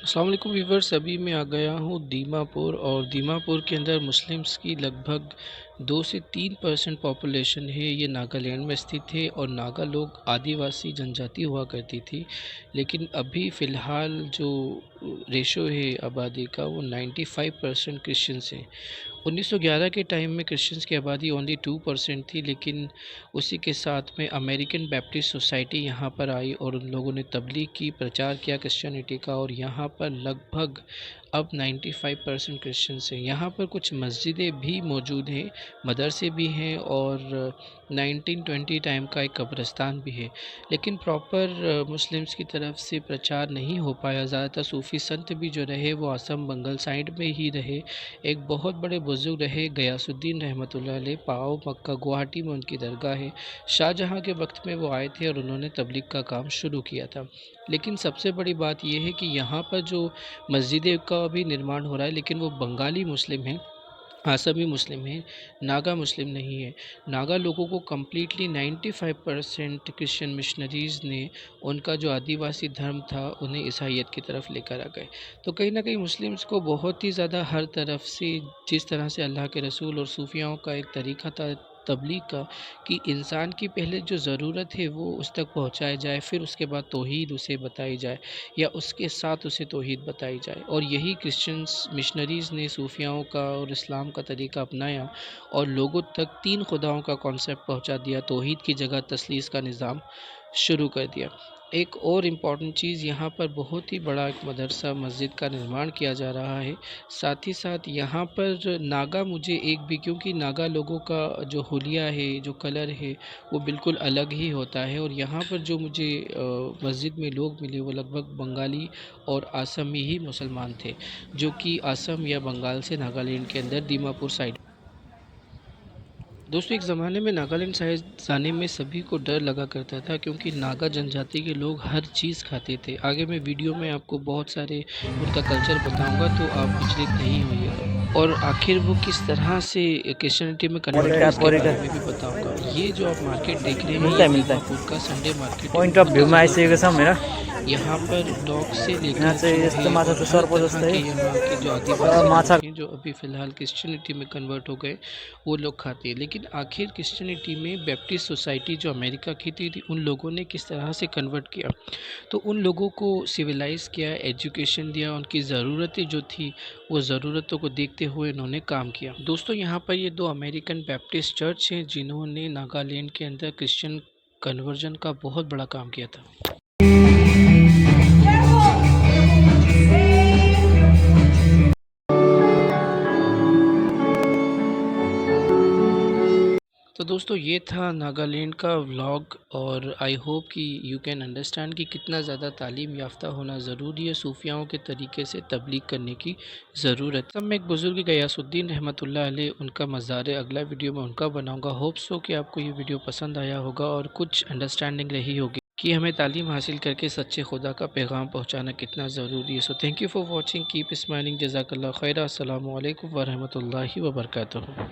अस्सलाम वालेकुम व्यूवर्स। अभी मैं आ गया हूँ दीमापुर, और दीमापुर के अंदर मुस्लिम्स की लगभग 2 से 3% पॉपुलेशन है। ये नागालैंड में स्थित है और नागा लोग आदिवासी जनजाति हुआ करती थी, लेकिन अभी फ़िलहाल जो रेशो है आबादी का वो 95% क्रिश्चियंस हैं। 1911 के टाइम में क्रिश्चियंस की आबादी ओनली 2% थी, लेकिन उसी के साथ में अमेरिकन बैप्टिस्ट सोसाइटी यहाँ पर आई और उन लोगों ने तबलीग की, प्रचार किया क्रिश्चियनिटी का, और यहाँ पर लगभग अब 95% क्रिश्चियंस हैं। यहाँ पर कुछ मस्जिदें भी मौजूद हैं, मदरसे भी हैं, और 1920 टाइम का एक कब्रिस्तान भी है, लेकिन प्रॉपर मुस्लिम्स की तरफ से प्रचार नहीं हो पाया। ज़्यादातर सूफ़ी संत भी जो रहे वो असम बंगाल साइड में ही रहे। एक बहुत बड़े बुज़ुर्ग रहे गयासुद्दीन रहमतुल्लाह अलैह, पाओ मक्का गुवाहाटी में उनकी दरगाह है। शाहजहाँ के वक्त में वो आए थे और उन्होंने तबलीग का काम शुरू किया था। लेकिन सबसे बड़ी बात यह है कि यहाँ पर जो मस्जिद का भी निर्माण हो रहा है, लेकिन वो बंगाली मुस्लिम हैं, आसामी मुस्लिम हैं, नागा मुस्लिम नहीं है। नागा लोगों को कम्प्लीटली 95% क्रिश्चियन मिशनरीज़ ने उनका जो आदिवासी धर्म था उन्हें ईसाइयत की तरफ लेकर आ गए। तो कहीं न कहीं मुस्लिम्स को बहुत ही ज़्यादा हर तरफ से, जिस तरह से अल्लाह के रसूल और सूफियाओं का एक तरीक़ा था तबलीग का, कि इंसान की पहले जो ज़रूरत है वो उस तक पहुँचाया जाए, फिर उसके बाद तौहीद उसे बताई जाए, या उसके साथ उसे तौहीद बताई जाए। और यही क्रिश्चियंस मिशनरीज़ ने सूफियाओं का और इस्लाम का तरीका अपनाया और लोगों तक 3 खुदाओं का कॉन्सेप्ट पहुंचा दिया, तौहीद की जगह तसलीस का निज़ाम शुरू कर दिया। एक और इम्पॉर्टेंट चीज़, यहाँ पर बहुत ही बड़ा एक मदरसा मस्जिद का निर्माण किया जा रहा है। साथ ही साथ यहाँ पर नागा, मुझे एक भी, क्योंकि नागा लोगों का जो हुलिया है, जो कलर है, वो बिल्कुल अलग ही होता है। और यहाँ पर जो मुझे मस्जिद में लोग मिले वो लगभग बंगाली और आसामी ही मुसलमान थे, जो कि असम या बंगाल से नागालैंड के अंदर दीमापुर साइड। दोस्तों, एक ज़माने में नागालैंड साइड जाने में सभी को डर लगा करता था, क्योंकि नागा जनजाति के लोग हर चीज़ खाते थे। आगे मैं वीडियो में आपको बहुत सारे उनका कल्चर बताऊंगा, तो आप विचलित नहीं होइएगा। और आखिर वो किस तरह से क्रिश्चियनिटी में कन्वर्ट हुए इसके बारे में भी बताऊंगा। ये जो आप मार्केट देख रहे हैं, ये दीमापुर का संडे मार्केट पोइन्ट अफ भ्यूमा आइसकेको छौँ हेर। यहाँ पर डॉग से लेकर यहाँ चाहिँ यस्तो माछा त सर्प जस्तै के यहाँ के जो आदिवासी माछा लोग हैं, जो अभी फ़िलहाल क्रिश्चियनिटी में कन्वर्ट हो गए, वो लोग खाते हैं। लेकिन आखिर क्रिश्चियनिटी में बैप्टिस्ट सोसाइटी जो अमेरिका की थी, उन लोगों ने किस तरह से कन्वर्ट किया, तो उन लोगों को सिविलाइज़ किया, एजुकेशन दिया, उनकी ज़रूरतें जो थी वो ज़रूरतों को देखते हुए उन्होंने काम किया। दोस्तों, यहाँ पर ये 2 अमेरिकन बैप्टिस्ट चर्च हैं जिन्होंने नागालैंड के अंदर क्रिश्चियन कन्वर्जन का बहुत बड़ा काम किया था। तो दोस्तों, ये था नागालैंड का व्लॉग, और आई होप कि यू कैन अंडरस्टैंड कि कितना ज़्यादा तालीम याफ्ता होना ज़रूरी है, सूफियाओं के तरीके से तबलीग करने की ज़रूरत। तब मैं एक बुज़ुर्ग गयासुद्दीन रहमतुल्लाह अलैह, उनका मज़ार अगला वीडियो में उनका बनाऊंगा। होप्स हो कि आपको ये वीडियो पसंद आया होगा और कुछ अंडरस्टैंडिंग रही होगी कि हमें तालीम हासिल करके सच्चे खुदा का पैगाम पहुँचाना कितना ज़रूरी है। So thank you for watching, keep smiling, जज़ाकल्लाह खैर, अस्सलामु अलैकुम व रहमतुल्लाहि व बरकातुहू।